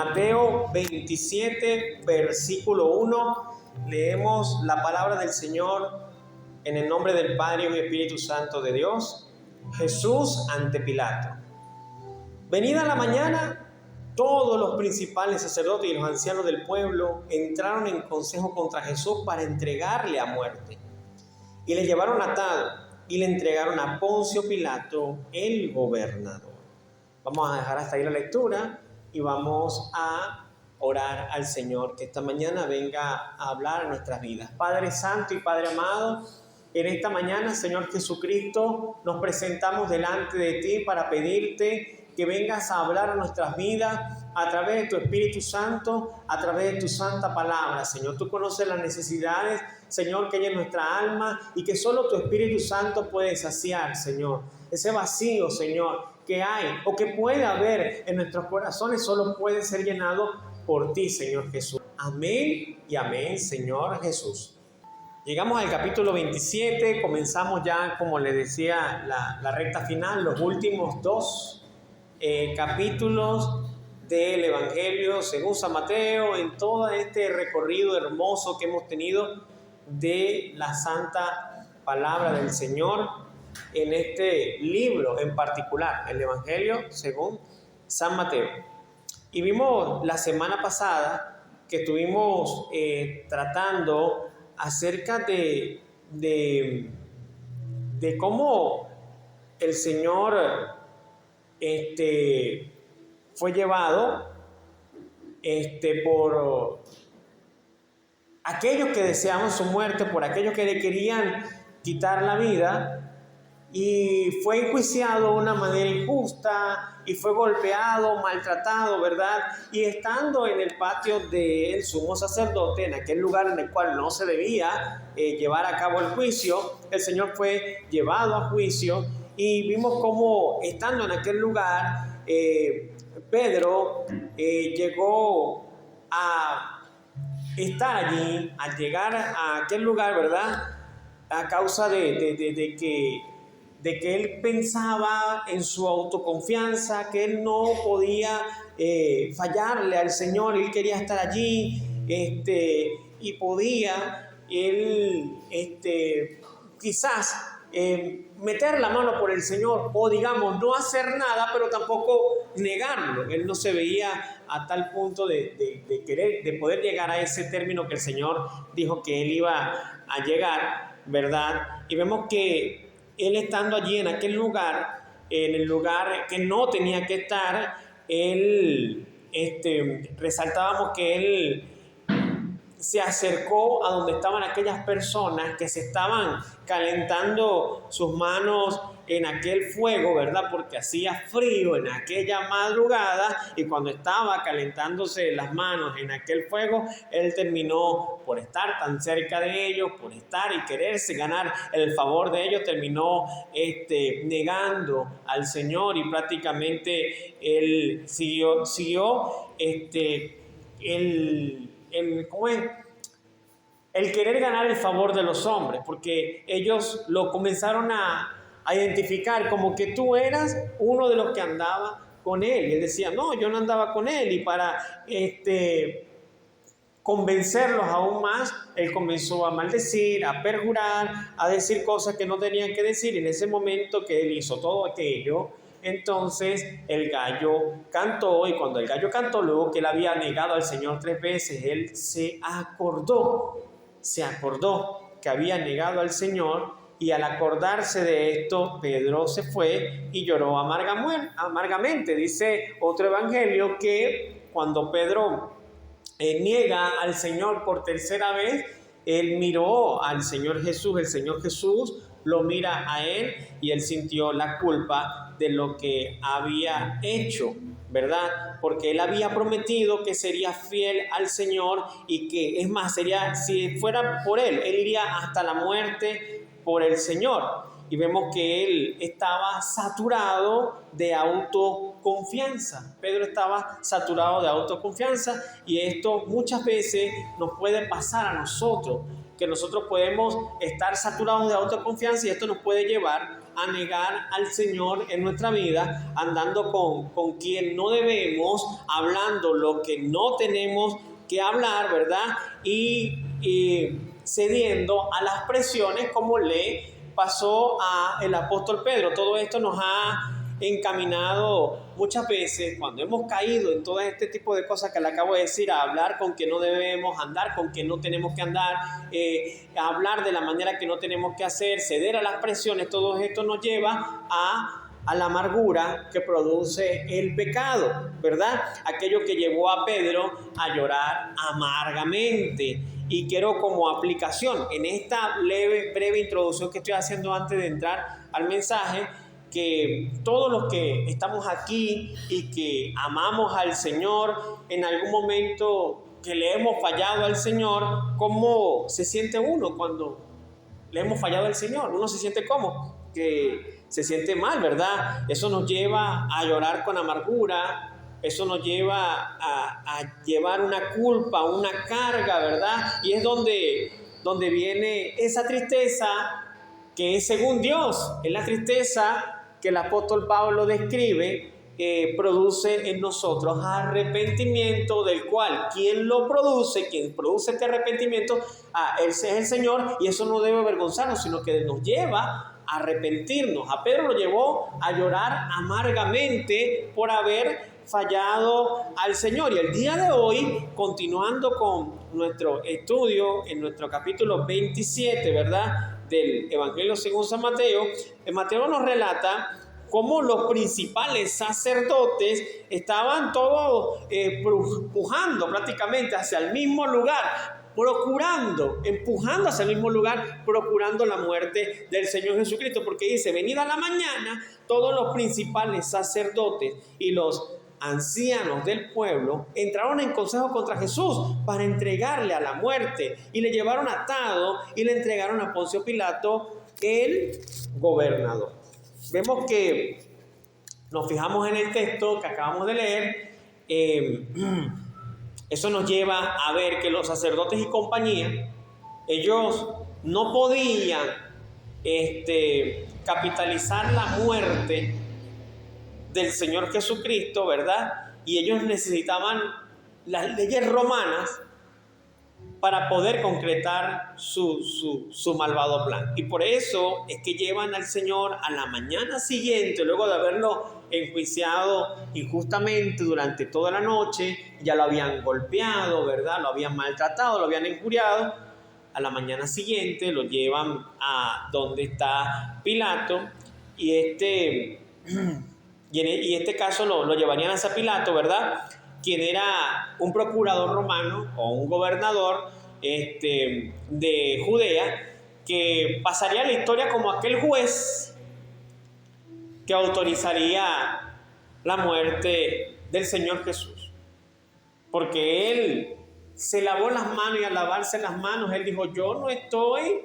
Mateo 27, versículo 1, leemos la palabra del Señor en el nombre del Padre, Hijo y Espíritu Santo de Dios. Jesús ante Pilato. Venida la mañana, todos los principales sacerdotes y los ancianos del pueblo entraron en consejo contra Jesús para entregarle a muerte. Y le llevaron atado y le entregaron a Poncio Pilato, el gobernador. Vamos a dejar hasta ahí la lectura y vamos a orar al Señor que esta mañana venga a hablar a nuestras vidas. Padre Santo y Padre amado, en esta mañana, Señor Jesucristo, nos presentamos delante de ti para pedirte que vengas a hablar a nuestras vidas a través de tu Espíritu Santo, a través de tu santa palabra, Señor. Tú conoces las necesidades, Señor, que hay en nuestra alma y que solo tu Espíritu Santo puede saciar, Señor. Ese vacío, Señor, que hay o que puede haber en nuestros corazones solo puede ser llenado por ti, Señor Jesús. Amén y amén, Señor Jesús. Llegamos al capítulo 27, comenzamos ya, como les decía, la recta final, los últimos dos capítulos del Evangelio según San Mateo, en todo este recorrido hermoso que hemos tenido de la santa palabra del Señor en este libro en particular, el Evangelio según San Mateo. Y vimos la semana pasada que estuvimos tratando acerca de cómo el Señor fue llevado por aquellos que deseaban su muerte, por aquellos que le querían quitar la vida, y fue enjuiciado de una manera injusta y fue golpeado, maltratado, ¿verdad? Y estando en el patio del sumo sacerdote, en aquel lugar en el cual no se debía llevar a cabo el juicio, el Señor fue llevado a juicio y vimos cómo estando en aquel lugar, Pedro llegó a estar allí, al llegar a aquel lugar, ¿verdad? A causa de que él pensaba en su autoconfianza, que él no podía fallarle al Señor, él quería estar allí, y podía él quizás meter la mano por el Señor, o digamos, no hacer nada, pero tampoco negarlo. Él no se veía a tal punto de querer, de poder llegar a ese término que el Señor dijo que él iba a llegar, ¿verdad? Y vemos que él estando allí en aquel lugar, en el lugar que no tenía que estar, él, resaltábamos que él se acercó a donde estaban aquellas personas que se estaban calentando sus manos en aquel fuego, ¿verdad? Porque hacía frío en aquella madrugada, y cuando estaba calentándose las manos en aquel fuego, él terminó, por estar tan cerca de ellos, por estar y quererse ganar el favor de ellos, terminó negando al Señor, y prácticamente él siguió el querer ganar el favor de los hombres, porque ellos lo comenzaron a identificar como que tú eras uno de los que andaba con él. Y él decía, no, yo no andaba con él. Y para convencerlos aún más, él comenzó a maldecir, a perjurar, a decir cosas que no tenían que decir. Y en ese momento que él hizo todo aquello, entonces el gallo cantó, y cuando el gallo cantó, luego que él había negado al Señor 3 veces, él se acordó que había negado al Señor, y al acordarse de esto, Pedro se fue y lloró amargamente. Dice otro evangelio que cuando Pedro niega al Señor por tercera vez, él miró al Señor Jesús, el Señor Jesús lo mira a él, y él sintió la culpa de lo que había hecho, ¿verdad? Porque él había prometido que sería fiel al Señor, y que, es más, si fuera por él iría hasta la muerte por el Señor. Y vemos que él estaba saturado de autoconfianza. Pedro estaba saturado de autoconfianza, y esto muchas veces nos puede pasar a nosotros, que nosotros podemos estar saturados de autoconfianza, y esto nos puede llevar a negar al Señor en nuestra vida, andando con quien no debemos, hablando lo que no tenemos que hablar, ¿verdad? Y cediendo a las presiones como le pasó al apóstol Pedro. Todo esto nos ha encaminado muchas veces, cuando hemos caído en todo este tipo de cosas que le acabo de decir, a hablar con que no debemos andar, con que no tenemos que andar, a hablar de la manera que no tenemos que hacer, ceder a las presiones. Todo esto nos lleva a la amargura que produce el pecado, ¿verdad? Aquello que llevó a Pedro a llorar amargamente. Y quiero, como aplicación en esta breve introducción que estoy haciendo antes de entrar al mensaje, que todos los que estamos aquí y que amamos al Señor, en algún momento que le hemos fallado al Señor, ¿cómo se siente uno cuando le hemos fallado al Señor? Uno se siente ¿cómo? Que se siente mal, ¿verdad? Eso nos lleva a llorar con amargura. Eso nos lleva a llevar una culpa, una carga, ¿verdad? Y es donde viene esa tristeza que es según Dios. Es la tristeza que el apóstol Pablo describe, produce en nosotros arrepentimiento, del cual quien produce este arrepentimiento, ese es el Señor, y eso no debe avergonzarnos, sino que nos lleva a arrepentirnos. A Pedro lo llevó a llorar amargamente por haber fallado al Señor. Y el día de hoy, continuando con nuestro estudio en nuestro capítulo 27, ¿verdad?, del Evangelio según San Mateo, Mateo nos relata cómo los principales sacerdotes estaban todos empujando prácticamente hacia el mismo lugar, empujando hacia el mismo lugar, procurando la muerte del Señor Jesucristo, porque dice: venida la mañana, todos los principales sacerdotes y los ancianos del pueblo entraron en consejo contra Jesús para entregarle a la muerte, y le llevaron atado y le entregaron a Poncio Pilato, el gobernador. Vemos que nos fijamos en el texto que acabamos de leer. Eso nos lleva a ver que los sacerdotes y compañía, ellos no podían capitalizar la muerte del Señor Jesucristo, ¿verdad? Y ellos necesitaban las leyes romanas para poder concretar su malvado plan. Y por eso es que llevan al Señor a la mañana siguiente, luego de haberlo enjuiciado injustamente durante toda la noche. Ya lo habían golpeado, ¿verdad? Lo habían maltratado, lo habían injuriado. A la mañana siguiente lo llevan a donde está Pilato, y en este caso lo llevarían hacia Pilato, ¿verdad?, quien era un procurador romano o un gobernador de Judea, que pasaría a la historia como aquel juez que autorizaría la muerte del Señor Jesús. Porque él se lavó las manos, y al lavarse las manos, él dijo: yo no estoy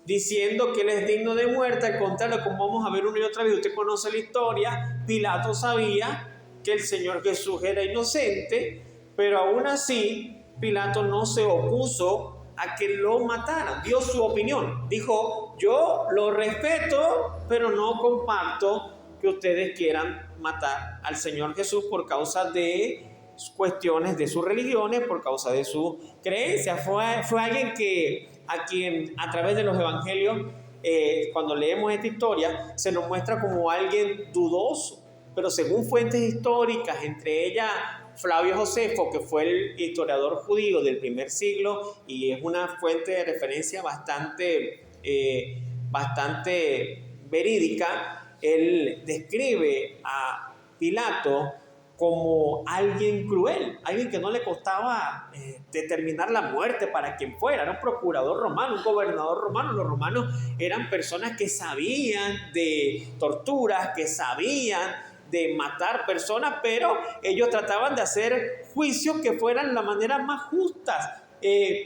diciendo que él es digno de muerte. Al contrario, como vamos a ver una y otra vez, usted conoce la historia, Pilato sabía que el Señor Jesús era inocente, pero aún así Pilato no se opuso a que lo mataran, dio su opinión, dijo: yo lo respeto, pero no comparto que ustedes quieran matar al Señor Jesús por causa de cuestiones de sus religiones, por causa de su creencia. Fue alguien a quien a través de los evangelios, cuando leemos esta historia, se nos muestra como alguien dudoso, pero según fuentes históricas, entre ellas Flavio Josefo, que fue el historiador judío del primer siglo, y es una fuente de referencia bastante verídica, él describe a Pilato como alguien cruel, alguien que no le costaba determinar la muerte para quien fuera. Era un procurador romano, un gobernador romano. Los romanos eran personas que sabían de torturas, que sabían de matar personas, pero ellos trataban de hacer juicios que fueran la manera más justas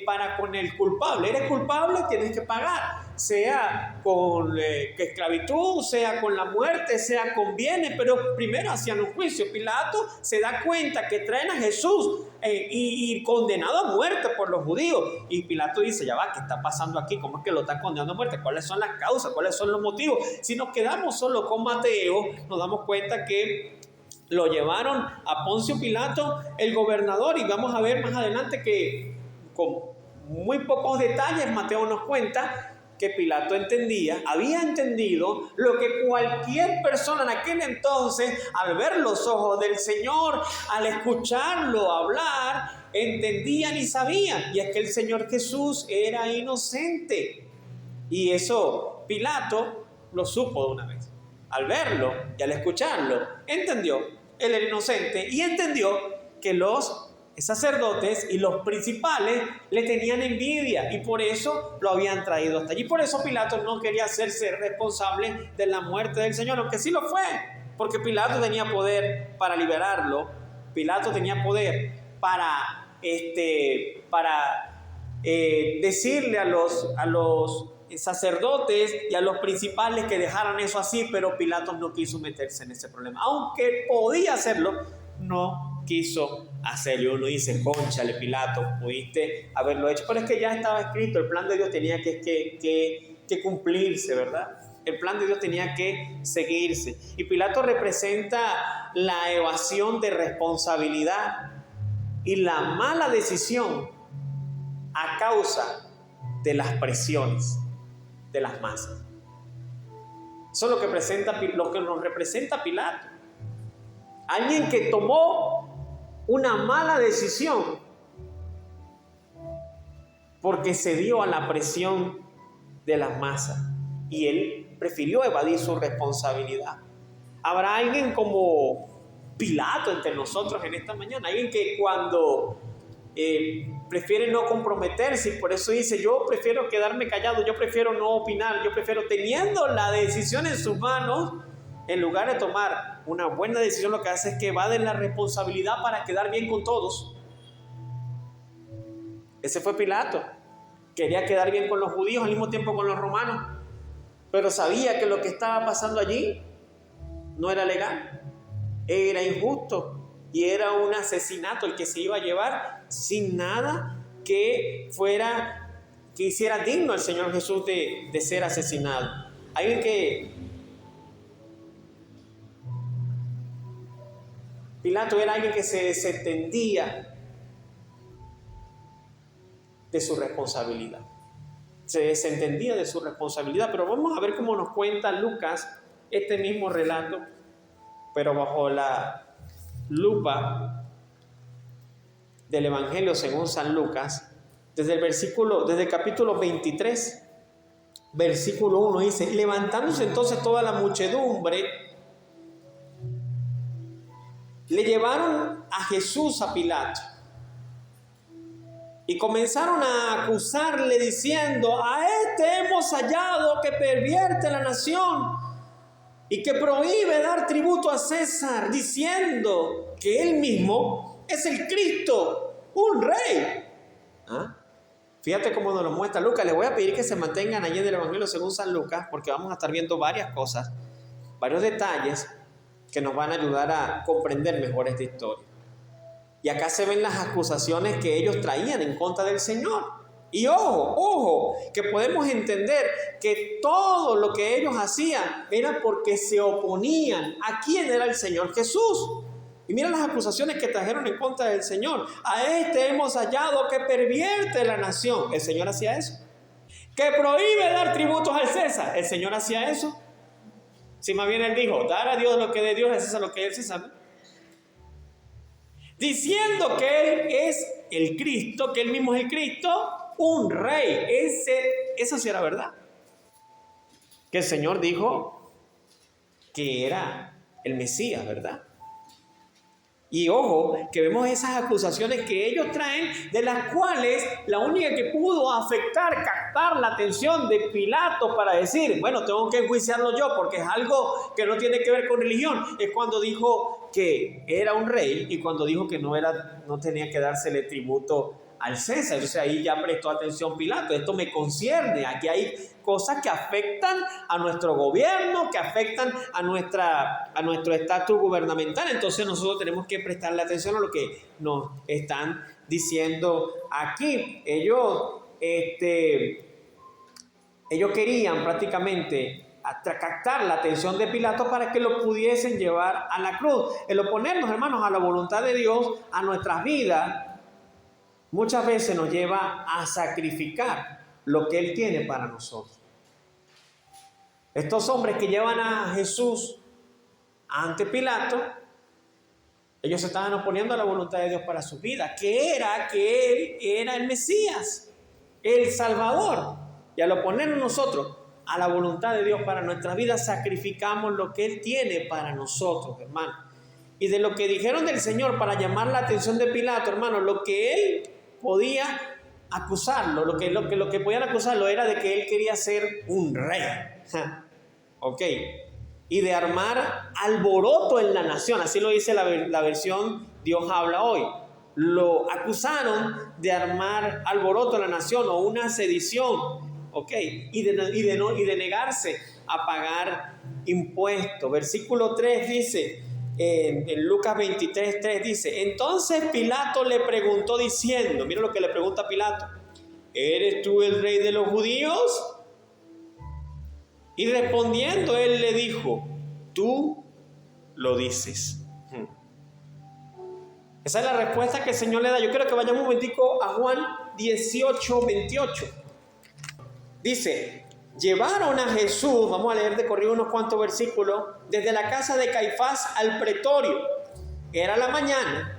para con el culpable. Eres culpable, tienes que pagar. sea con esclavitud, sea con la muerte, sea con bienes, pero primero hacían un juicio. Pilato se da cuenta que traen a Jesús y condenado a muerte por los judíos. Y Pilato dice, ya va, ¿qué está pasando aquí? ¿Cómo es que lo están condenando a muerte? ¿Cuáles son las causas? ¿Cuáles son los motivos? Si nos quedamos solo con Mateo, nos damos cuenta que lo llevaron a Poncio Pilato, el gobernador, y vamos a ver más adelante que con muy pocos detalles Mateo nos cuenta que Pilato había entendido lo que cualquier persona en aquel entonces, al ver los ojos del Señor, al escucharlo hablar, entendían y sabían, y es que el Señor Jesús era inocente. Y eso Pilato lo supo de una vez. Al verlo y al escucharlo, entendió. Él era inocente y entendió que los sacerdotes y los principales le tenían envidia y por eso lo habían traído hasta allí. Por eso Pilato no quería hacerse responsable de la muerte del Señor, aunque sí lo fue, porque Pilato tenía poder para liberarlo. Pilato tenía poder para decirle a los sacerdotes y a los principales que dejaran eso así, pero Pilato no quiso meterse en ese problema. Aunque podía hacerlo, no quiso hacerlo. Uno dice, cónchale, Pilato, pudiste haberlo hecho, pero es que ya estaba escrito, el plan de Dios tenía que cumplirse, ¿verdad? El plan de Dios tenía que seguirse. Y Pilato representa la evasión de responsabilidad y la mala decisión a causa de las presiones de las masas. Eso es lo que nos representa Pilato. Alguien que tomó una mala decisión porque se dio a la presión de las masas y él prefirió evadir su responsabilidad. Habrá alguien como Pilato entre nosotros en esta mañana, alguien que cuando prefiere no comprometerse y por eso dice, yo prefiero quedarme callado, yo prefiero no opinar, yo prefiero, teniendo la decisión en sus manos, en lugar de tomar una buena decisión, lo que hace es que evade la responsabilidad para quedar bien con todos. Ese fue Pilato. Quería quedar bien con los judíos al mismo tiempo con los romanos, pero sabía que lo que estaba pasando allí no era legal, era injusto y era un asesinato el que se iba a llevar sin nada que hiciera digno al Señor Jesús de ser asesinado. Alguien que Pilato era alguien que se desentendía de su responsabilidad. Se desentendía de su responsabilidad. Pero vamos a ver cómo nos cuenta Lucas este mismo relato, pero bajo la lupa del Evangelio según San Lucas, desde el capítulo 23, versículo 1 dice, levantándose entonces toda la muchedumbre, le llevaron a Jesús a Pilato y comenzaron a acusarle diciendo, a este hemos hallado que pervierte la nación y que prohíbe dar tributo a César, diciendo que él mismo es el Cristo, un rey. ¿Ah? Fíjate cómo nos lo muestra Lucas. Les voy a pedir que se mantengan allí en el Evangelio según San Lucas, porque vamos a estar viendo varias cosas, varios detalles que nos van a ayudar a comprender mejor esta historia. Y acá se ven las acusaciones que ellos traían en contra del Señor. Y ojo, que podemos entender que todo lo que ellos hacían era porque se oponían a quién era el Señor Jesús. Y mira las acusaciones que trajeron en contra del Señor. A este hemos hallado que pervierte la nación. ¿El Señor hacía eso? Que prohíbe dar tributos al César. ¿El Señor hacía eso? Si más bien él dijo, dar a Dios lo que de Dios, a César lo que es César. Diciendo que él es el Cristo, que él mismo es el Cristo, un rey. Eso sí era verdad. Que el Señor dijo que era el Mesías, ¿verdad? Y ojo, que vemos esas acusaciones que ellos traen, de las cuales la única que pudo captar la atención de Pilato para decir, bueno, tengo que enjuiciarlo yo porque es algo que no tiene que ver con religión, es cuando dijo que era un rey y cuando dijo que no tenía que dársele tributo al César. Entonces ahí ya prestó atención Pilato. Esto me concierne. Aquí hay cosas que afectan a nuestro gobierno, que afectan a nuestro estatus gubernamental. Entonces nosotros tenemos que prestarle atención a lo que nos están diciendo aquí. Ellos querían prácticamente captar la atención de Pilato para que lo pudiesen llevar a la cruz. El oponernos, hermanos, a la voluntad de Dios, a nuestras vidas, muchas veces nos lleva a sacrificar lo que Él tiene para nosotros. Estos hombres que llevan a Jesús ante Pilato, ellos se estaban oponiendo a la voluntad de Dios para su vida, que Él era el Mesías, el Salvador. Y al oponernos nosotros a la voluntad de Dios para nuestras vidas, sacrificamos lo que Él tiene para nosotros, hermano. Y de lo que dijeron del Señor para llamar la atención de Pilato, hermano, lo que Él podía acusarlo, lo que podían acusarlo era de que Él quería ser un rey. Ok. Y de armar alboroto en la nación. Así lo dice la versión Dios habla hoy. Lo acusaron de armar alboroto en la nación o una sedición. Ok. Y de negarse a pagar impuestos. Versículo 3 dice, en Lucas 23:3 dice: entonces Pilato le preguntó diciendo, mira lo que le pregunta Pilato: ¿eres tú el rey de los judíos? Y respondiendo él le dijo: tú lo dices. Esa es la respuesta que el Señor le da. Yo quiero que vayamos un momentico a Juan 18:28. Dice: llevaron a Jesús, vamos a leer de corrido unos cuantos versículos, desde la casa de Caifás al pretorio. Era la mañana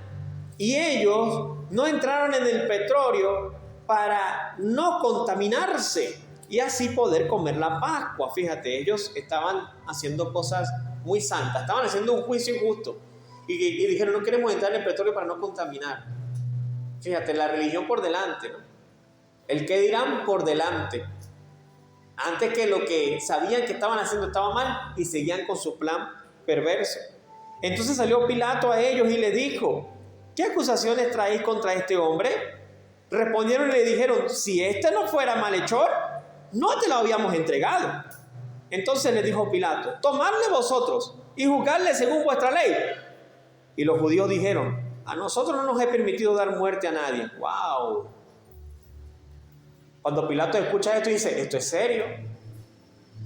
y ellos no entraron en el pretorio para no contaminarse y así poder comer la Pascua. Fíjate, ellos estaban haciendo cosas muy santas, estaban haciendo un juicio injusto y dijeron: no queremos entrar en el pretorio para no contaminar. Fíjate, la religión por delante, ¿no? El qué dirán por delante, antes que lo que sabían que estaban haciendo estaba mal y seguían con su plan perverso. Entonces salió Pilato a ellos y les dijo: ¿qué acusaciones traéis contra este hombre? Respondieron y le dijeron: si este no fuera malhechor, no te lo habíamos entregado. Entonces les dijo Pilato: tomadle vosotros y juzgadle según vuestra ley. Y los judíos dijeron: a nosotros no nos es permitido dar muerte a nadie. ¡Wow! Cuando Pilato escucha esto, dice: ¿esto es serio?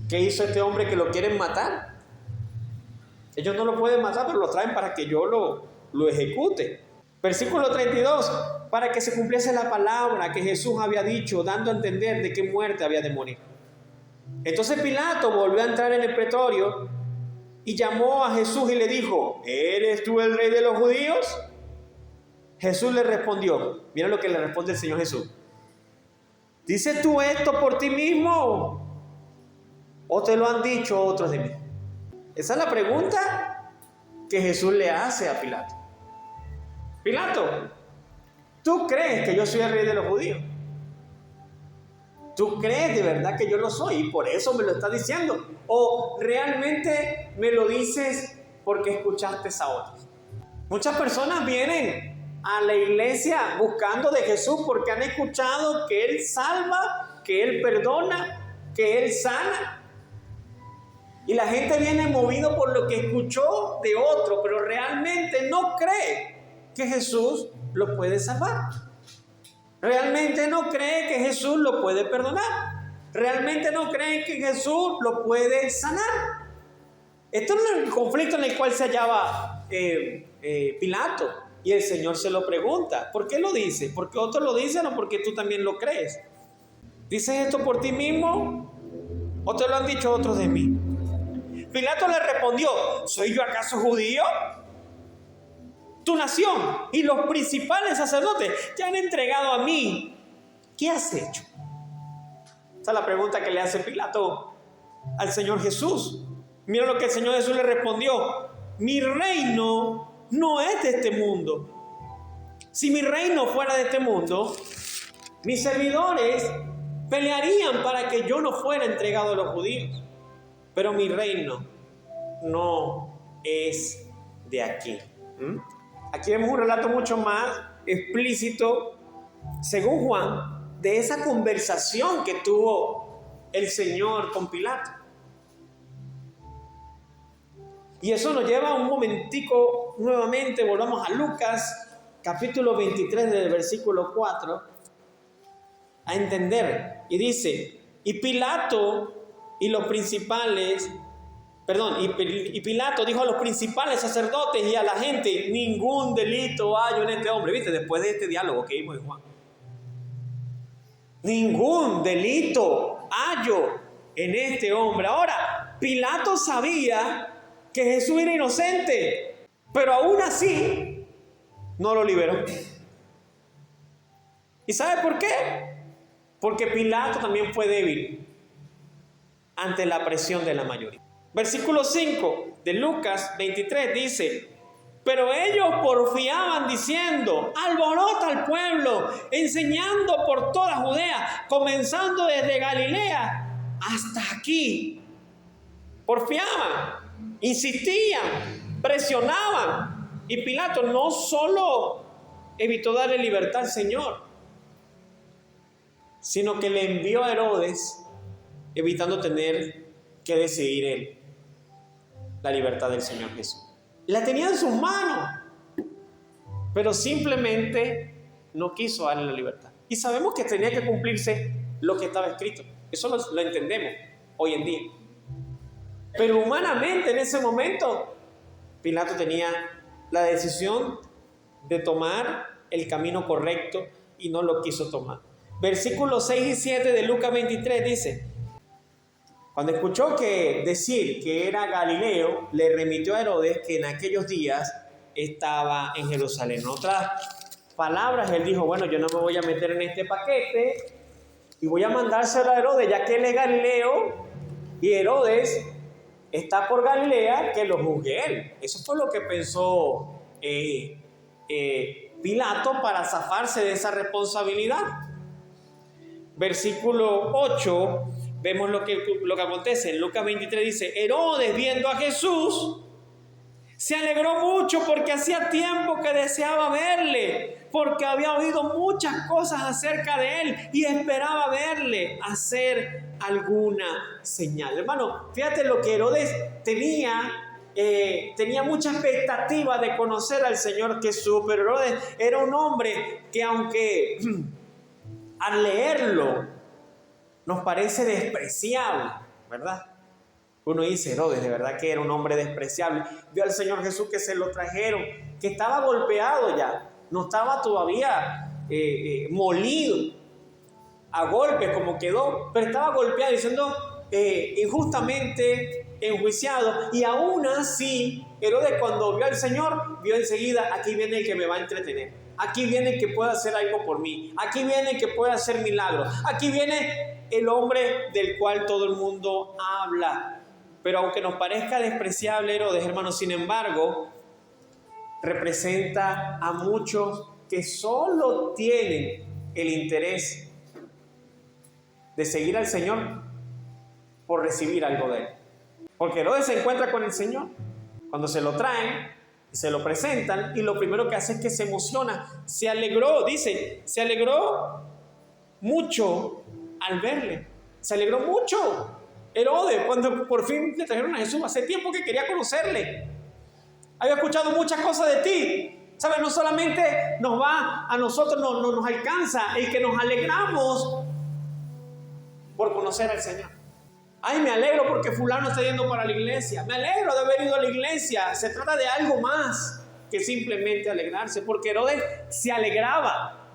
¿Qué hizo este hombre que lo quieren matar? Ellos no lo pueden matar, pero lo traen para que yo lo ejecute. Versículo 32: para que se cumpliese la palabra que Jesús había dicho, dando a entender de qué muerte había de morir. Entonces Pilato volvió a entrar en el pretorio y llamó a Jesús y le dijo: ¿eres tú el rey de los judíos? Jesús le respondió, mira lo que le responde el Señor Jesús: ¿dices tú esto por ti mismo o te lo han dicho otros de mí? Esa es la pregunta que Jesús le hace a Pilato. Pilato, ¿tú crees que yo soy el rey de los judíos? ¿Tú crees de verdad que yo lo soy y por eso me lo estás diciendo? ¿O realmente me lo dices porque escuchaste a otros? Muchas personas vienen a la iglesia buscando de Jesús porque han escuchado que Él salva, que Él perdona, que Él sana. Y la gente viene movido por lo que escuchó de otro, pero realmente no cree que Jesús lo puede salvar. Realmente no cree que Jesús lo puede perdonar. Realmente no cree que Jesús lo puede sanar. Esto es el conflicto en el cual se hallaba Pilato. Y el Señor se lo pregunta: ¿por qué lo dice? ¿Por qué otros lo dicen o porque tú también lo crees? ¿Dices esto por ti mismo o te lo han dicho otros de mí? Pilato le respondió: ¿soy yo acaso judío? Tu nación y los principales sacerdotes te han entregado a mí. ¿Qué has hecho? Esa es la pregunta que le hace Pilato al Señor Jesús. Mira lo que el Señor Jesús le respondió: mi reino no es de este mundo. Si mi reino fuera de este mundo, mis servidores pelearían para que yo no fuera entregado a los judíos. Pero mi reino no es de aquí. Aquí vemos un relato mucho más explícito según Juan, de esa conversación que tuvo el Señor con Pilato. Y eso nos lleva un momentico nuevamente, volvamos a Lucas, capítulo 23 del versículo 4, a entender. Y dice, y Pilato y los principales, y Pilato dijo a los principales sacerdotes y a la gente, ningún delito hallo en este hombre. ¿Viste? Después de este diálogo que vimos en Juan. Ningún delito hallo en este hombre. Ahora, Pilato sabía que Jesús era inocente, pero aún así no lo liberó. ¿Y sabe por qué? Porque Pilato también fue débil ante la presión de la mayoría. Versículo 5 de Lucas 23 dice, pero ellos porfiaban diciendo, alborota al pueblo, enseñando por toda Judea, comenzando desde Galilea hasta aquí. Porfiaban, insistían, presionaban. Y Pilato no solo evitó darle libertad al Señor, sino que le envió a Herodes, evitando tener que decidir él la libertad del Señor Jesús. La tenía en sus manos, pero simplemente no quiso darle la libertad. Y sabemos que tenía que cumplirse lo que estaba escrito. Eso lo entendemos hoy en día. Pero humanamente en ese momento, Pilato tenía la decisión de tomar el camino correcto y no lo quiso tomar. Versículos 6 y 7 de Lucas 23 dice, cuando escuchó decir que era Galileo, le remitió a Herodes que en aquellos días estaba en Jerusalén. En otras palabras, él dijo, bueno, yo no me voy a meter en este paquete y voy a mandárselo a Herodes, ya que él es Galileo y Herodes está por Galilea, que lo juzgue él. Eso fue lo que pensó Pilato para zafarse de esa responsabilidad. Versículo 8, vemos lo que acontece. En Lucas 23 dice, Herodes, viendo a Jesús, se alegró mucho porque hacía tiempo que deseaba verle, porque había oído muchas cosas acerca de él y esperaba verle hacer alguna señal. Hermano, fíjate lo que Herodes tenía mucha expectativa de conocer al Señor Jesús, pero Herodes era un hombre que aunque al leerlo nos parece despreciable, ¿verdad? Uno dice, Herodes, de verdad que era un hombre despreciable. Vio al Señor Jesús que se lo trajeron, que estaba golpeado ya, no estaba todavía molido a golpes como quedó, pero estaba golpeado y siendo injustamente enjuiciado. Y aún así, Herodes cuando vio al Señor, vio enseguida, aquí viene el que me va a entretener. Aquí viene el que puede hacer algo por mí. Aquí viene el que puede hacer milagros. Aquí viene el hombre del cual todo el mundo habla. Pero aunque nos parezca despreciable Herodes, hermanos, sin embargo, representa a muchos que solo tienen el interés de seguir al Señor por recibir algo de él. Porque Herodes se encuentra con el Señor. Cuando se lo traen, se lo presentan y lo primero que hace es que se emociona. Se alegró, dice, se alegró mucho al verle. Se alegró mucho Herodes cuando por fin le trajeron a Jesús. Hace tiempo que quería conocerle. Había escuchado muchas cosas de ti. ¿Sabes? No solamente a nosotros nos alcanza el que nos alegramos por conocer al Señor. Ay, me alegro porque fulano está yendo para la iglesia. Me alegro de haber ido a la iglesia. Se trata de algo más que simplemente alegrarse, porque Herodes se alegraba,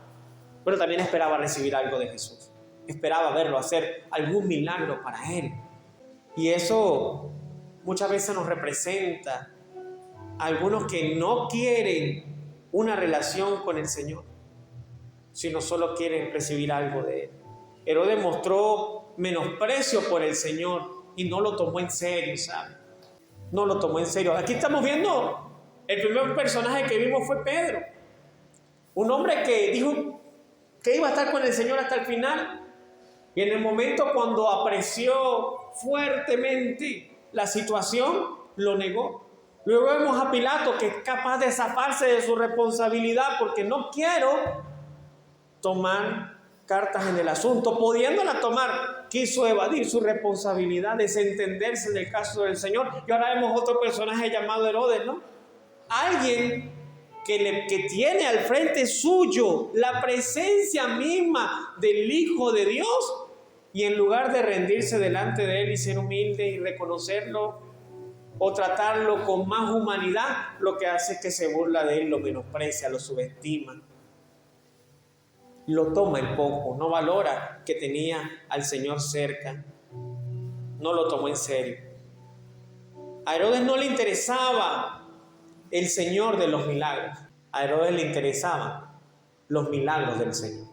pero también esperaba recibir algo de Jesús. Esperaba verlo hacer algún milagro para él. Y eso muchas veces nos representa a algunos que no quieren una relación con el Señor, sino solo quieren recibir algo de él. Herodes mostró menosprecio por el Señor y no lo tomó en serio, ¿sabe? No lo tomó en serio. Aquí estamos viendo, el primer personaje que vimos fue Pedro, un hombre que dijo que iba a estar con el Señor hasta el final, y en el momento cuando apreció fuertemente la situación, lo negó. Luego vemos a Pilato, que es capaz de zafarse de su responsabilidad porque no quiero tomar cartas en el asunto. Pudiéndola tomar, quiso evadir su responsabilidad, desentenderse del caso del Señor. Y ahora vemos otro personaje llamado Herodes, ¿no? Alguien que tiene al frente suyo la presencia misma del Hijo de Dios, y en lugar de rendirse delante de Él y ser humilde y reconocerlo o tratarlo con más humanidad, lo que hace es que se burla de Él, lo menosprecia, lo subestima, lo toma en poco, no valora que tenía al Señor cerca, no lo tomó en serio. A Herodes no le interesaba el Señor de los milagros. A Herodes le interesaban los milagros del Señor.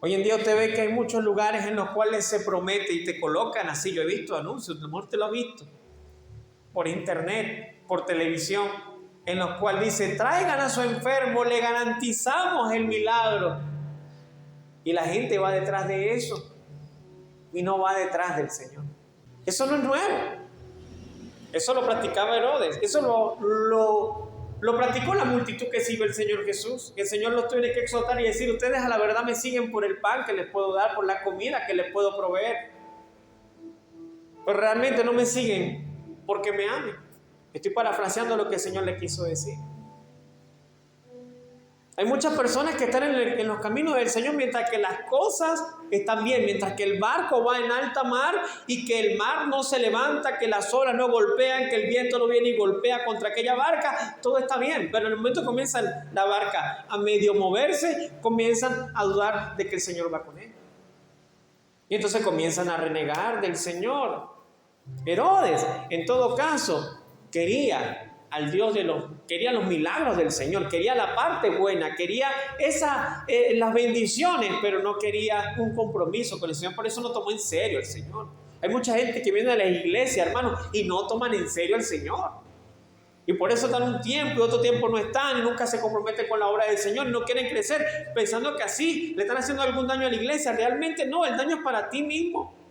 Hoy en día usted ve que hay muchos lugares en los cuales se promete y te colocan así. Yo he visto anuncios, a lo mejor te lo has visto, por internet, por televisión, en los cuales dice: traigan a su enfermo, le garantizamos el milagro. Y la gente va detrás de eso y no va detrás del Señor. Eso no es nuevo. Eso lo practicaba Herodes. Eso lo practicó la multitud que sigue el Señor Jesús. El Señor los tiene que exhortar y decir: ustedes a la verdad me siguen por el pan que les puedo dar, por la comida que les puedo proveer, pero realmente no me siguen porque me amen. Estoy parafraseando lo que el Señor le quiso decir. Hay muchas personas que están en los caminos del Señor mientras que las cosas están bien, mientras que el barco va en alta mar y que el mar no se levanta, que las olas no golpean, que el viento no viene y golpea contra aquella barca, todo está bien. Pero en el momento que comienza la barca a medio moverse, comienzan a dudar de que el Señor va con él. Y entonces comienzan a renegar del Señor. Herodes, en todo caso, quería al Dios quería los milagros del Señor, quería la parte buena, quería las bendiciones, pero no quería un compromiso con el Señor. Por eso no tomó en serio al Señor. Hay mucha gente que viene a la iglesia, hermanos, y no toman en serio al Señor. Y por eso están un tiempo y otro tiempo no están, y nunca se comprometen con la obra del Señor, y no quieren crecer pensando que así le están haciendo algún daño a la iglesia. Realmente no, el daño es para ti mismo.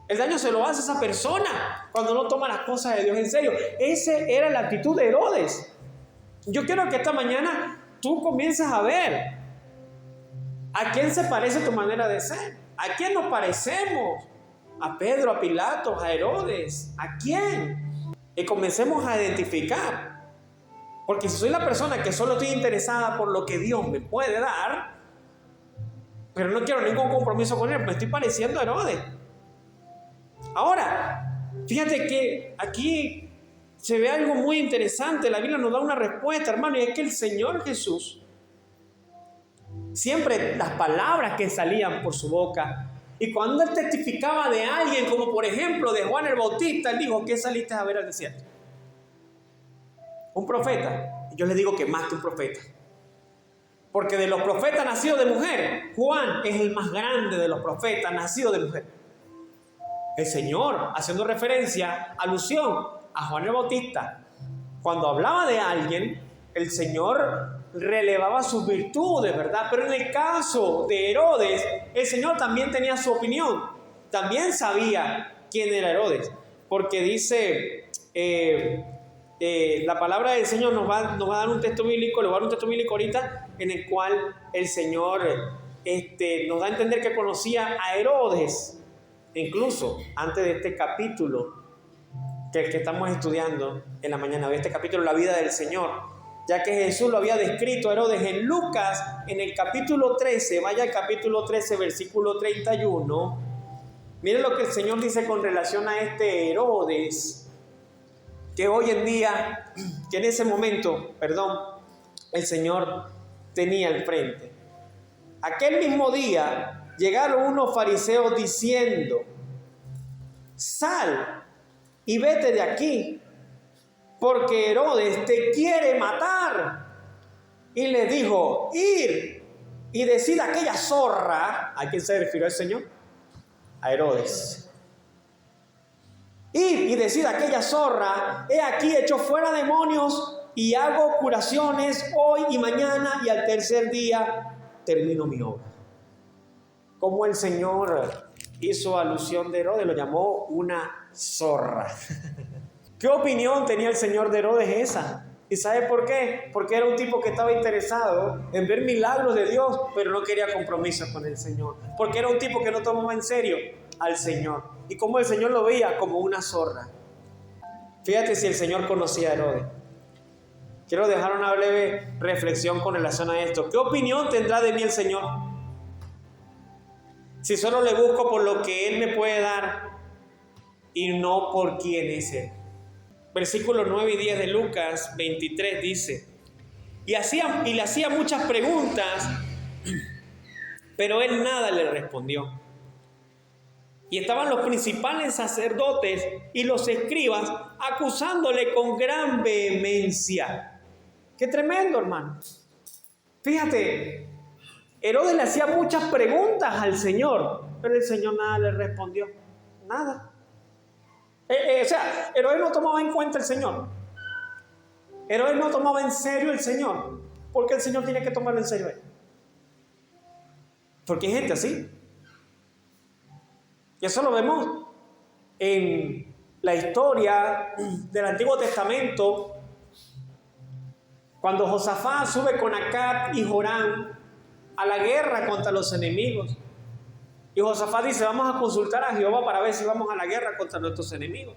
El daño se lo hace a esa persona cuando no toma las cosas de Dios en serio. Esa era la actitud de Herodes. Yo quiero que esta mañana tú comiences a ver a quién se parece tu manera de ser. ¿A quién nos parecemos? ¿A Pedro, a Pilato, a Herodes? ¿A quién? Y comencemos a identificar. Porque si soy la persona que solo estoy interesada por lo que Dios me puede dar, pero no quiero ningún compromiso con Él, me estoy pareciendo a Herodes. Ahora, fíjate que aquí se ve algo muy interesante. La Biblia nos da una respuesta, hermano, y es que el Señor Jesús, siempre las palabras que salían por su boca, y cuando Él testificaba de alguien, como por ejemplo de Juan el Bautista, Él dijo: ¿qué saliste a ver al desierto? Un profeta. Yo les digo que más que un profeta. Porque de los profetas nacidos de mujer, Juan es el más grande de los profetas nacidos de mujer. El Señor, haciendo referencia, alusión a Juan el Bautista, cuando hablaba de alguien, el Señor relevaba sus virtudes, ¿verdad? Pero en el caso de Herodes, el Señor también tenía su opinión. También sabía quién era Herodes. Porque dice, la palabra del Señor nos va a dar un texto bíblico, le voy a dar un texto bíblico ahorita, en el cual el Señor nos da a entender que conocía a Herodes. Incluso antes de este capítulo que estamos estudiando en la mañana, de este capítulo, la vida del Señor, ya que Jesús lo había descrito a Herodes en Lucas, en el capítulo 13, vaya al capítulo 13, versículo 31, miren lo que el Señor dice con relación a este Herodes, que hoy en día, que en ese momento, el Señor tenía al frente. Aquel mismo día llegaron unos fariseos diciendo: sal y vete de aquí, porque Herodes te quiere matar. Y le dijo: ir y decid a aquella zorra. ¿A quién se refirió el Señor? A Herodes. Ir y decid a aquella zorra: he aquí hecho fuera demonios y hago curaciones hoy y mañana, y al tercer día termino mi obra. Como el Señor hizo alusión de Herodes, lo llamó una zorra. ¿Qué opinión tenía el Señor de Herodes esa? ¿Y sabe por qué? Porque era un tipo que estaba interesado en ver milagros de Dios, pero no quería compromiso con el Señor. Porque era un tipo que no tomaba en serio al Señor. Y como el Señor lo veía como una zorra. Fíjate si el Señor conocía a Herodes. Quiero dejar una breve reflexión con relación a esto. ¿Qué opinión tendrá de mí el Señor? Si solo le busco por lo que Él me puede dar y no por quién es Él. Versículos 9 y 10 de Lucas 23 dice: y le hacía muchas preguntas, pero Él nada le respondió. Y estaban los principales sacerdotes y los escribas acusándole con gran vehemencia. ¡Qué tremendo, hermano! Fíjate, Herodes le hacía muchas preguntas al Señor, pero el Señor nada le respondió. Nada. O sea, Herodes no tomaba en cuenta al Señor. Herodes no tomaba en serio el Señor. ¿Por qué el Señor tiene que tomarlo en serio? Porque hay gente así. Y eso lo vemos en la historia del Antiguo Testamento, cuando Josafat sube con Acab y Joram a la guerra contra los enemigos. Y Josafat dice: vamos a consultar a Jehová para ver si vamos a la guerra contra nuestros enemigos.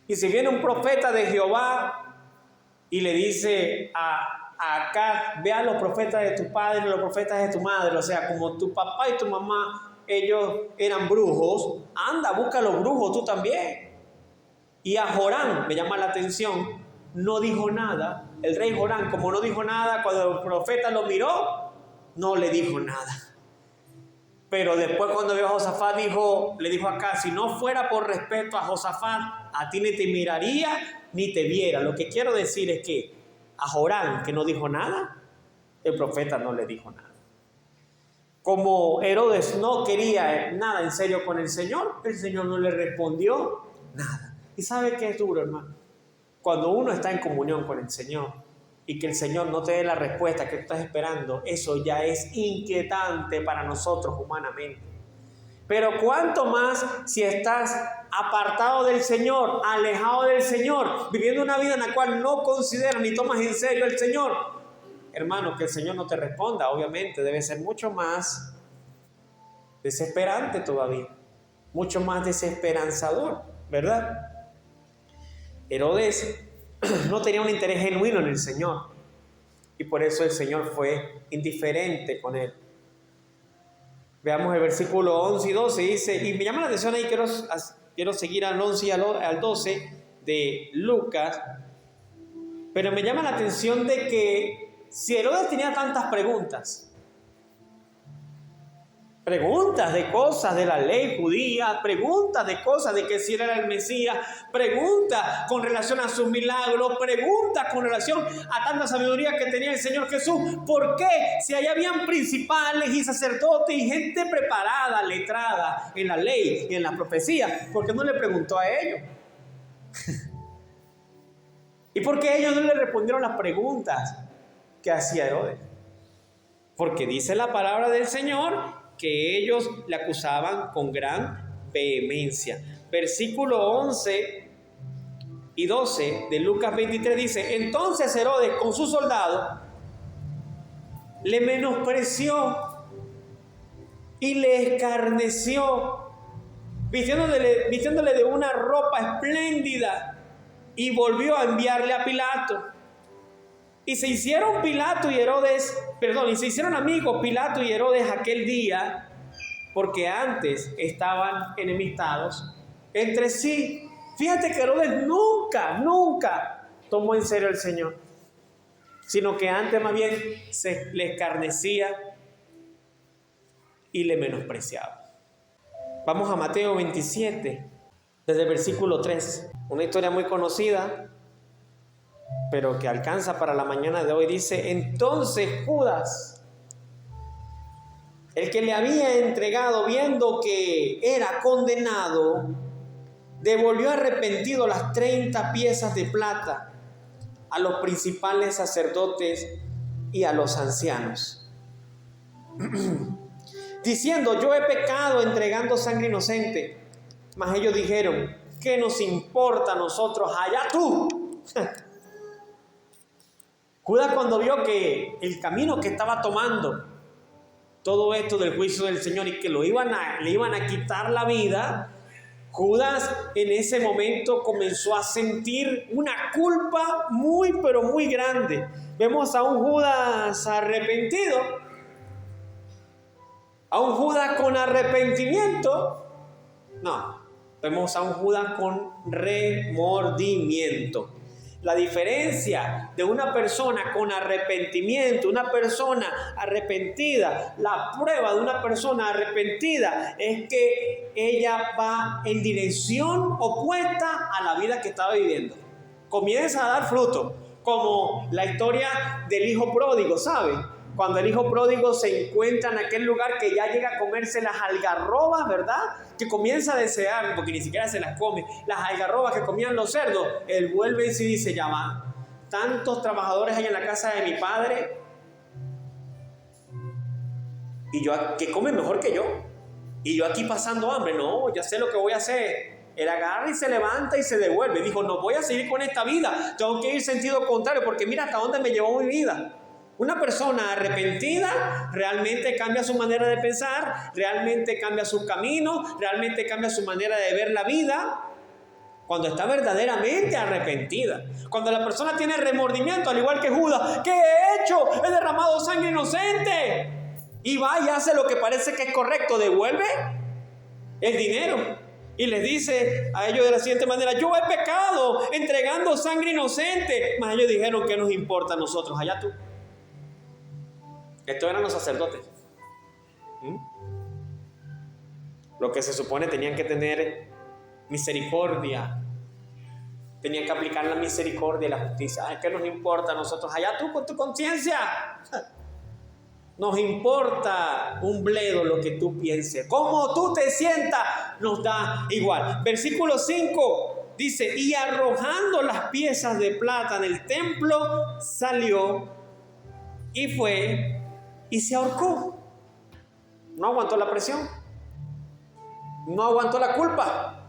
Y si viene un profeta de Jehová y le dice a Acab: ve a los profetas de tu padre y los profetas de tu madre, o sea, como tu papá y tu mamá, ellos eran brujos, anda, busca a los brujos tú también. Y a Joram, me llama la atención, no dijo nada. El rey Joram, como no dijo nada, cuando el profeta lo miró, no le dijo nada. Pero después, cuando vio a Josafat, le dijo acá: si no fuera por respeto a Josafat, a ti ni te miraría ni te viera. Lo que quiero decir es que a Joram, que no dijo nada, el profeta no le dijo nada. Como Herodes no quería nada en serio con el Señor no le respondió nada. ¿Y sabe qué es duro, hermano? Cuando uno está en comunión con el Señor y que el Señor no te dé la respuesta que tú estás esperando, eso ya es inquietante para nosotros humanamente. Pero cuánto más si estás apartado del Señor, alejado del Señor, viviendo una vida en la cual no consideras ni tomas en serio al Señor. Hermano, que el Señor no te responda, obviamente, debe ser mucho más desesperante todavía, mucho más desesperanzador, ¿verdad? Herodes no tenía un interés genuino en el Señor y por eso el Señor fue indiferente con él. Veamos el versículo 11 y 12, dice, y me llama la atención ahí, quiero seguir al 11 y al 12 de Lucas, pero me llama la atención de que si Herodes tenía tantas preguntas de cosas de la ley judía, preguntas de cosas de que si era el Mesías, preguntas con relación a sus milagros, preguntas con relación a tanta sabiduría que tenía el Señor Jesús. ¿Por qué? Si allá habían principales y sacerdotes y gente preparada, letrada en la ley y en la profecía, ¿por qué no le preguntó a ellos? ¿Y por qué ellos no le respondieron las preguntas que hacía Herodes? Porque dice la palabra del Señor que ellos le acusaban con gran vehemencia. Versículo 11 y 12 de Lucas 23 dice, entonces Herodes con sus soldados le menospreció y le escarneció, vistiéndole de una ropa espléndida, y volvió a enviarle a Pilato. Y se hicieron se hicieron amigos Pilato y Herodes aquel día, porque antes estaban enemistados entre sí. Fíjate que Herodes nunca tomó en serio al Señor, sino que antes más bien le escarnecía y le menospreciaba. Vamos a Mateo 27, desde el versículo 3, una historia muy conocida, pero que alcanza para la mañana de hoy. Dice, entonces Judas, el que le había entregado, viendo que era condenado, devolvió arrepentido las 30 piezas de plata a los principales sacerdotes y a los ancianos, diciendo, yo he pecado entregando sangre inocente. Mas ellos dijeron, ¿qué nos importa a nosotros? Allá tú. Judas, cuando vio que el camino que estaba tomando todo esto del juicio del Señor y que le iban a quitar la vida, Judas en ese momento comenzó a sentir una culpa muy, pero muy grande. Vemos a un Judas arrepentido, a un Judas con arrepentimiento. No, vemos a un Judas con remordimiento. La diferencia de una persona con arrepentimiento, una persona arrepentida, la prueba de una persona arrepentida es que ella va en dirección opuesta a la vida que estaba viviendo. Comienza a dar fruto, como la historia del hijo pródigo, ¿sabe? Cuando el hijo pródigo se encuentra en aquel lugar que ya llega a comerse las algarrobas, ¿verdad? Que comienza a desear, porque ni siquiera se las come, las algarrobas que comían los cerdos. Él vuelve y se dice, ya va, tantos trabajadores hay en la casa de mi padre y yo que comen mejor que yo, y yo aquí pasando hambre. No, ya sé lo que voy a hacer. Él agarra y se levanta y se devuelve. Dijo, no voy a seguir con esta vida, tengo que ir sentido contrario, porque mira hasta dónde me llevó mi vida. Una persona arrepentida realmente cambia su manera de pensar, realmente cambia sus caminos, realmente cambia su manera de ver la vida cuando está verdaderamente arrepentida. Cuando la persona tiene remordimiento, al igual que Judas, ¿qué he hecho? He derramado sangre inocente. Y va y hace lo que parece que es correcto, devuelve el dinero. Y les dice a ellos de la siguiente manera, yo he pecado entregando sangre inocente. Mas ellos dijeron, ¿qué nos importa a nosotros? Allá tú. Estos eran los sacerdotes. Lo que se supone tenían que tener misericordia. Tenían que aplicar la misericordia y la justicia. ¿Qué nos importa a nosotros? Allá tú con tu conciencia. Nos importa un bledo lo que tú pienses. Como tú te sientas, nos da igual. Versículo 5 dice, y arrojando las piezas de plata en el templo, salió y fue y se ahorcó. No aguantó la presión, no aguantó la culpa.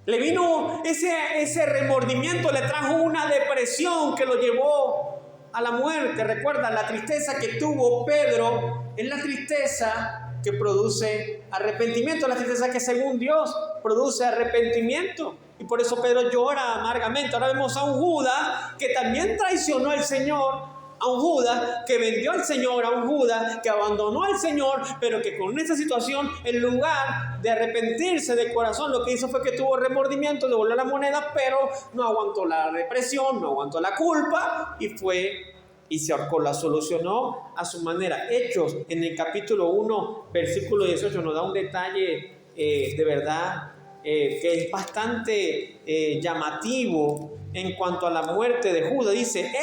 Le vino ese remordimiento, le trajo una depresión que lo llevó a la muerte. Recuerda, la tristeza que tuvo Pedro es la tristeza que produce arrepentimiento, la tristeza que según Dios produce arrepentimiento. Y por eso Pedro llora amargamente. Ahora vemos a un Judas que también traicionó al Señor, a un Judas que vendió al Señor, a un Judas que abandonó al Señor, pero que con esta situación, en lugar de arrepentirse de corazón, lo que hizo fue que tuvo remordimiento, devolvió la moneda, pero no aguantó la depresión, no aguantó la culpa y fue y se ahorcó. La solucionó a su manera. Hechos, en el capítulo 1, versículo 18, nos da un detalle de verdad que es bastante llamativo en cuanto a la muerte de Judas. Dice,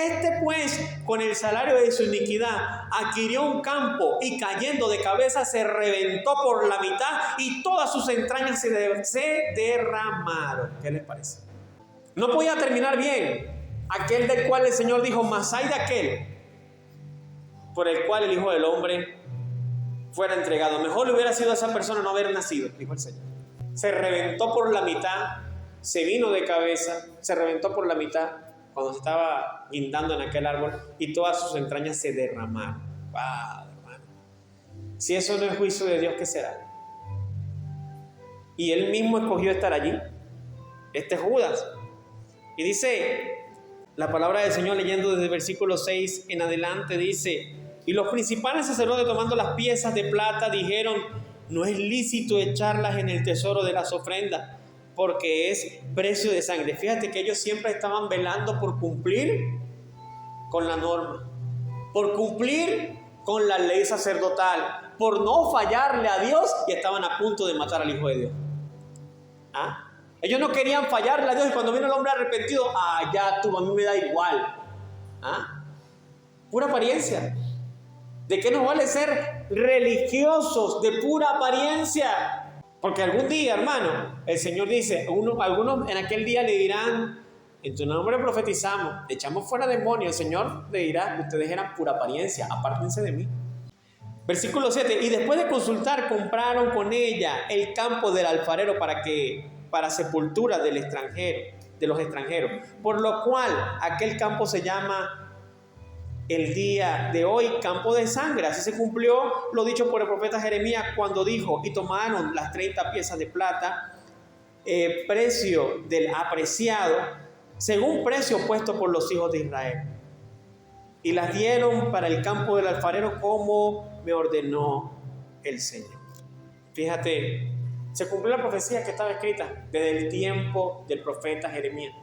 pues con el salario de su iniquidad adquirió un campo y cayendo de cabeza se reventó por la mitad y todas sus entrañas se derramaron. ¿Qué les parece? No podía terminar bien aquel del cual el Señor dijo, mas hay de aquel por el cual el Hijo del Hombre fuera entregado. Mejor le hubiera sido a esa persona no haber nacido, dijo el Señor. Se reventó por la mitad, se vino de cabeza, se reventó por la mitad cuando se estaba guindando en aquel árbol y todas sus entrañas se derramaron. ¡Wow, hermano! Si eso no es juicio de Dios, ¿qué será? Y él mismo escogió estar allí, este Judas. Y dice la palabra del Señor, leyendo desde el versículo 6 en adelante, dice, y los principales sacerdotes, tomando las piezas de plata, dijeron, no es lícito echarlas en el tesoro de las ofrendas, porque es precio de sangre. Fíjate que ellos siempre estaban velando por cumplir con la norma, por cumplir con la ley sacerdotal, por no fallarle a Dios, y estaban a punto de matar al Hijo de Dios. Ellos no querían fallarle a Dios, y cuando vino el hombre arrepentido, ya tú, a mí me da igual. Pura apariencia. ¿De qué nos vale ser religiosos de pura apariencia? Porque algún día, hermano, el Señor dice, algunos en aquel día le dirán, en tu nombre profetizamos, echamos fuera demonios. El Señor le dirá, ustedes eran pura apariencia, apártense de mí. Versículo 7, y después de consultar, compraron con ella el campo del alfarero para sepultura de los extranjeros, por lo cual aquel campo se llama el día de hoy campo de sangre. Así se cumplió lo dicho por el profeta Jeremías cuando dijo: y tomaron las 30 piezas de plata, precio del apreciado, según precio puesto por los hijos de Israel, y las dieron para el campo del alfarero como me ordenó el Señor. Fíjate, se cumplió la profecía que estaba escrita desde el tiempo del profeta Jeremías.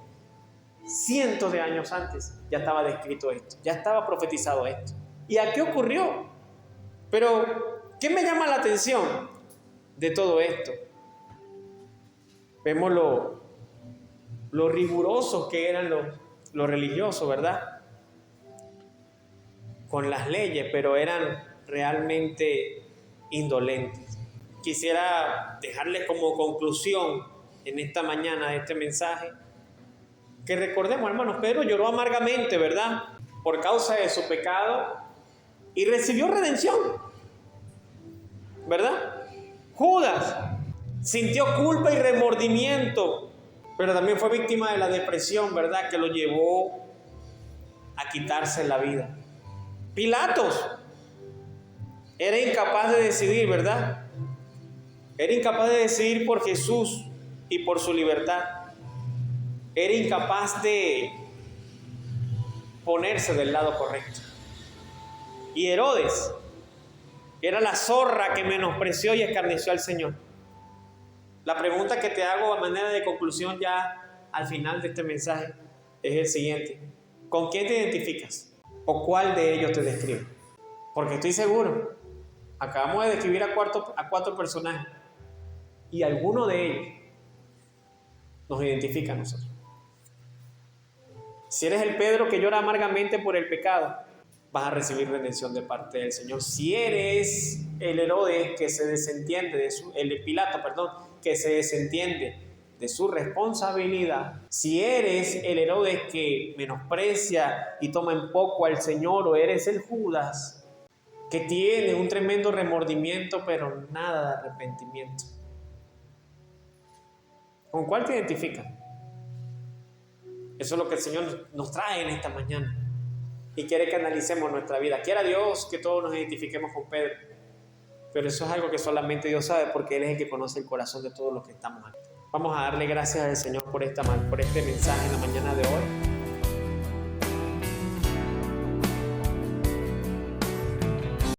Cientos de años antes ya estaba descrito esto, ya estaba profetizado esto. ¿Y a qué ocurrió? Pero, ¿qué me llama la atención de todo esto? Vemos lo rigurosos que eran los religiosos, ¿verdad? Con las leyes, pero eran realmente indolentes. Quisiera dejarles como conclusión en esta mañana de este mensaje que recordemos, hermanos, Pedro lloró amargamente, ¿verdad?, por causa de su pecado y recibió redención, ¿verdad? Judas sintió culpa y remordimiento, pero también fue víctima de la depresión, ¿verdad?, que lo llevó a quitarse la vida. Pilatos era incapaz de decidir, ¿verdad? Era incapaz de decidir por Jesús y por su libertad. Era incapaz de ponerse del lado correcto. Y Herodes era la zorra que menospreció y escarneció al Señor. La pregunta que te hago a manera de conclusión ya al final de este mensaje es el siguiente: ¿con quién te identificas? ¿O cuál de ellos te describe? Porque estoy seguro, acabamos de describir a cuatro personajes y alguno de ellos nos identifica a nosotros. Si eres el Pedro que llora amargamente por el pecado, vas a recibir redención de parte del Señor. Si eres el Herodes que se desentiende el Pilato, que se desentiende de su responsabilidad, si eres el Herodes que menosprecia y toma en poco al Señor, o eres el Judas que tiene un tremendo remordimiento pero nada de arrepentimiento, ¿con cuál te identificas? Eso es lo que el Señor nos trae en esta mañana y quiere que analicemos nuestra vida. Quiera Dios que todos nos identifiquemos con Pedro, pero eso es algo que solamente Dios sabe, porque Él es el que conoce el corazón de todos los que estamos aquí. Vamos a darle gracias al Señor por este mensaje en la mañana de hoy.